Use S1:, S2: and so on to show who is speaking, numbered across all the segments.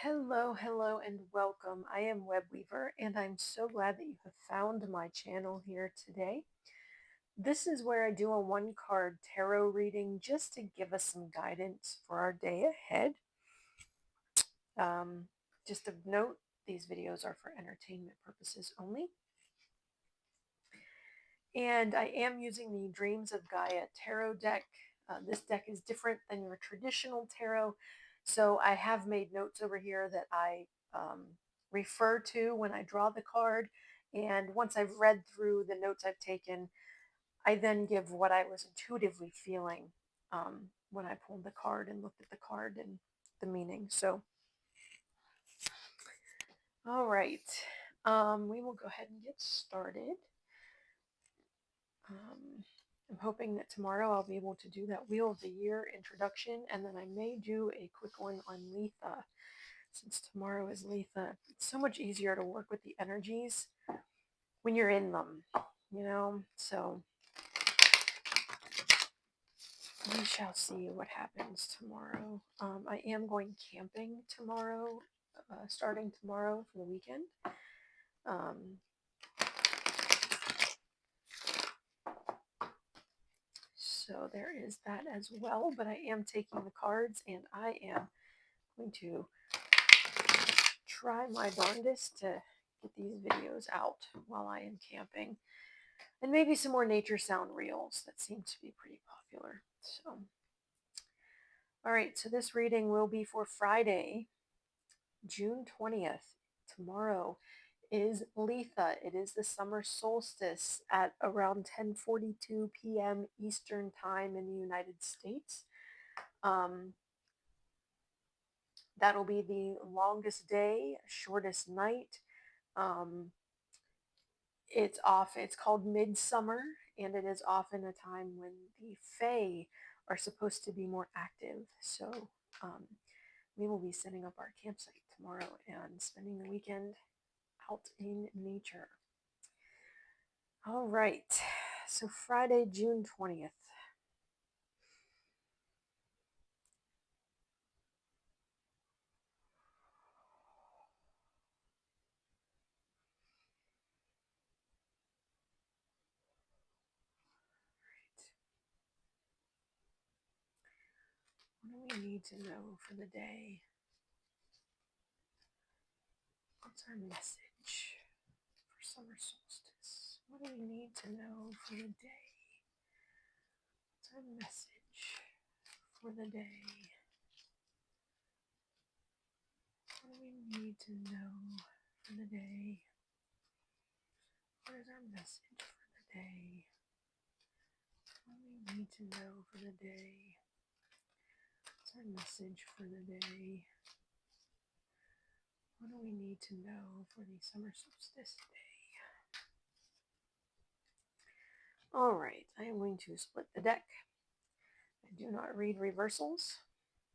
S1: Hello, hello, and welcome. I am Web Weaver, and I'm so glad that you have found my channel here today. This is where I do a one card tarot reading just to give us some guidance for our day ahead. Um, just of note, these videos are for entertainment purposes only. And I am using the Dreams of Gaia tarot deck. This deck is different than your traditional tarot, so I have made notes over here that I refer to when I draw the card. And once I've read through the notes I've taken, I then give what I was intuitively feeling when I pulled the card and looked at the card and the meaning. So, all right, we will go ahead and get started. I'm hoping that tomorrow I'll be able to do that Wheel of the Year introduction, and then I may do a quick one on Letha. Since tomorrow is Letha, it's so much easier to work with the energies when you're in them, So we shall see what happens tomorrow. I am going camping tomorrow, starting tomorrow for the weekend. So there is that as well, but I am taking the cards and I am going to try my darndest to get these videos out while I am camping. And maybe some more nature sound reels that seem to be pretty popular. So, all right, so this reading will be for Friday, June 20th. Tomorrow is Letha. It is the summer solstice at around 10:42 p.m. Eastern Time in the United States. That'll be the longest day, shortest night. Um, it's called midsummer, and it is often a time when the fae are supposed to be more active. So um, we will be setting up our campsite tomorrow and spending the weekend out in nature. All right, so Friday, June 20th. What do we need to know for the day? What's our message for summer solstice? What do we need to know for the day? What's our message for the day? What do we need to know for the day? What is our message for the day? What do we need to know for the day? What's our message for the day? What do we need to know for the summer solstice day? All right, I am going to split the deck. I do not read reversals,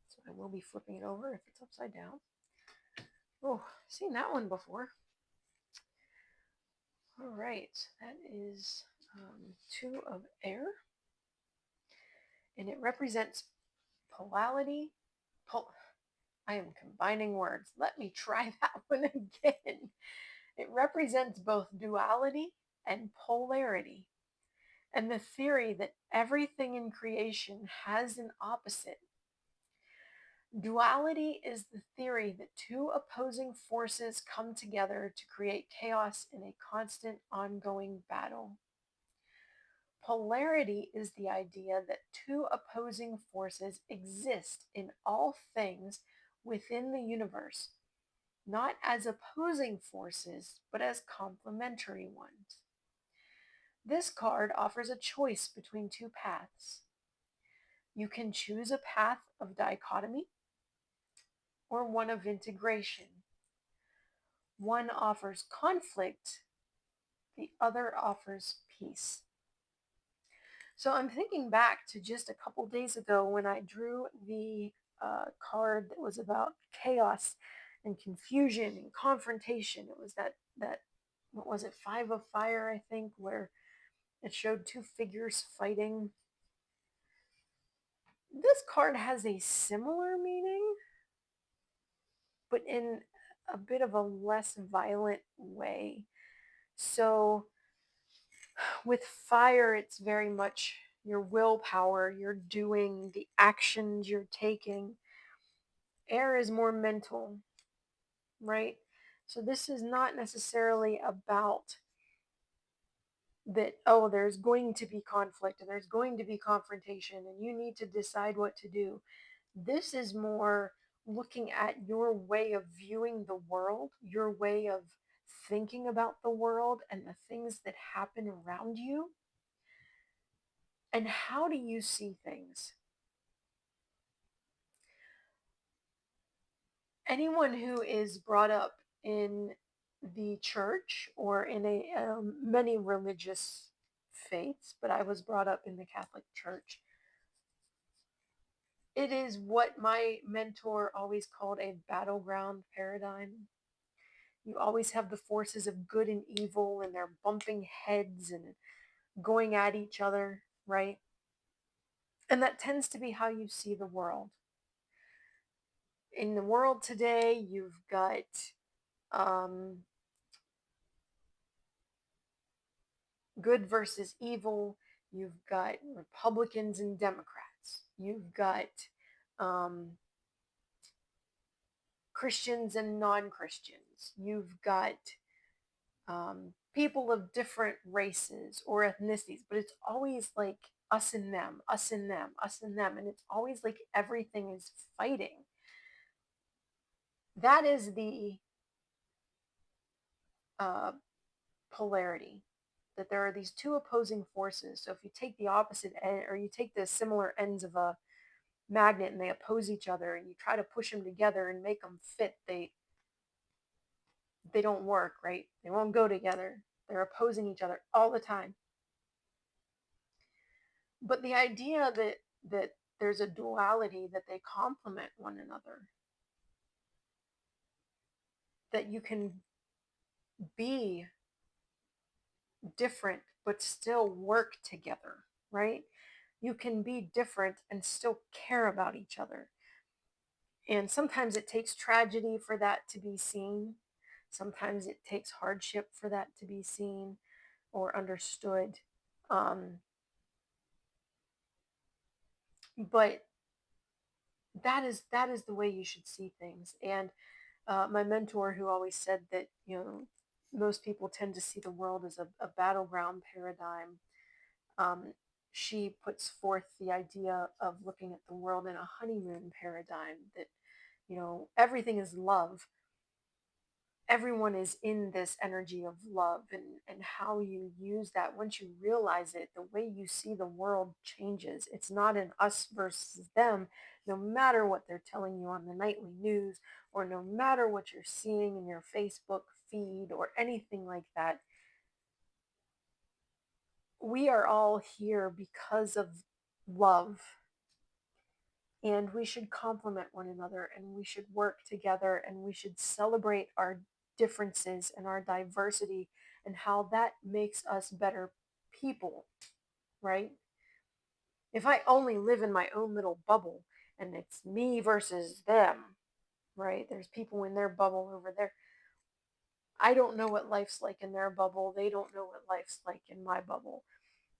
S1: so I will be flipping it over if it's upside down. Oh, seen that one before. All right, that is two of air, and it represents polarity. I am combining words. Let me try that one again. It represents both duality and polarity, and the theory that everything in creation has an opposite. Duality is the theory that two opposing forces come together to create chaos in a constant, ongoing battle. Polarity is the idea that two opposing forces exist in all things within the universe, not as opposing forces, but as complementary ones. This card offers a choice between two paths. You can choose a path of dichotomy or one of integration. One offers conflict, the other offers peace. So I'm thinking back to just a couple days ago when I drew the card that was about chaos and confusion and confrontation. It was that what was it, Five of Fire, I think, where it showed two figures fighting. This card has a similar meaning, but in a bit of a less violent way. So with fire, it's very much your willpower, you're doing the actions you're taking. Air is more mental, right? So this is not necessarily about that, oh, there's going to be conflict and there's going to be confrontation and you need to decide what to do. This is more looking at your way of viewing the world, your way of thinking about the world and the things that happen around you. And how do you see things? Anyone who is brought up in the church or in a many religious faiths, but I was brought up in the Catholic Church. It is what my mentor always called a battleground paradigm. You always have the forces of good and evil, and they're bumping heads and going at each other, right? And that tends to be how you see the world. In the world today, you've got um, good versus evil. You've got Republicans and Democrats. You've got um, Christians and non-Christians. You've got people of different races or ethnicities, but it's always like us and them, us and them, us and them. And it's always like everything is fighting. That is the uh, polarity, that there are these two opposing forces. So if you take the opposite end, or you take the similar ends of a magnet and they oppose each other and you try to push them together and make them fit, they don't work, right? They won't go together. They're opposing each other all the time. But the idea that there's a duality, that they complement one another, that you can be different but still work together, right? You can be different and still care about each other. And sometimes it takes tragedy for that to be seen. Sometimes it takes hardship for that to be seen or understood. Um, but that is the way you should see things. And my mentor, who always said that, most people tend to see the world as a battleground paradigm. Um, she puts forth the idea of looking at the world in a honeymoon paradigm, that, everything is love. Everyone is in this energy of love, and how you use that, once you realize it, the way you see the world changes. It's not an us versus them, no matter what they're telling you on the nightly news, or no matter what you're seeing in your Facebook feed or anything like that. We are all here because of love, and we should complement one another, and we should work together, and we should celebrate our differences and our diversity, and how that makes us better people, right? If I only live in my own little bubble and it's me versus them, right? There's people in their bubble over there. I don't know what life's like in their bubble. They don't know what life's like in my bubble.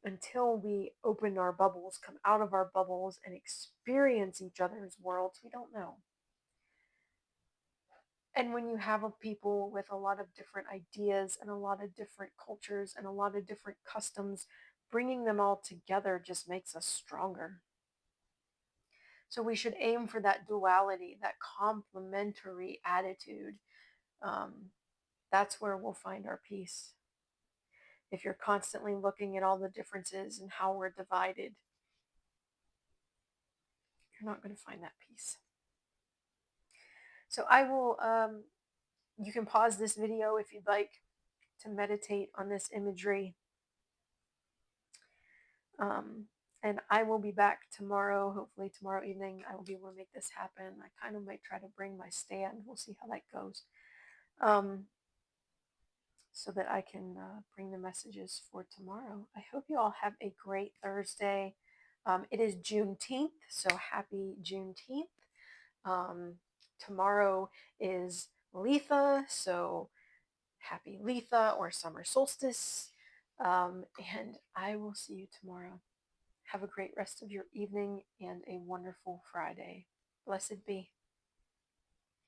S1: Until we open our bubbles, come out of our bubbles, and experience each other's worlds, we don't know. And when you have a people with a lot of different ideas and a lot of different cultures and a lot of different customs, bringing them all together just makes us stronger. So we should aim for that duality, that complementary attitude. Um, that's where we'll find our peace. If you're constantly looking at all the differences and how we're divided, you're not going to find that peace. So I will, you can pause this video if you'd like to meditate on this imagery. Um, and I will be back tomorrow. Hopefully tomorrow evening I will be able to make this happen. I kind of might try to bring my stand. We'll see how that goes. So that I can bring the messages for tomorrow. I hope you all have a great Thursday. It is Juneteenth, so happy Juneteenth. Um, Tomorrow is Letha, so happy Letha or summer solstice. And I will see you tomorrow. Have a great rest of your evening and a wonderful Friday. Blessed be.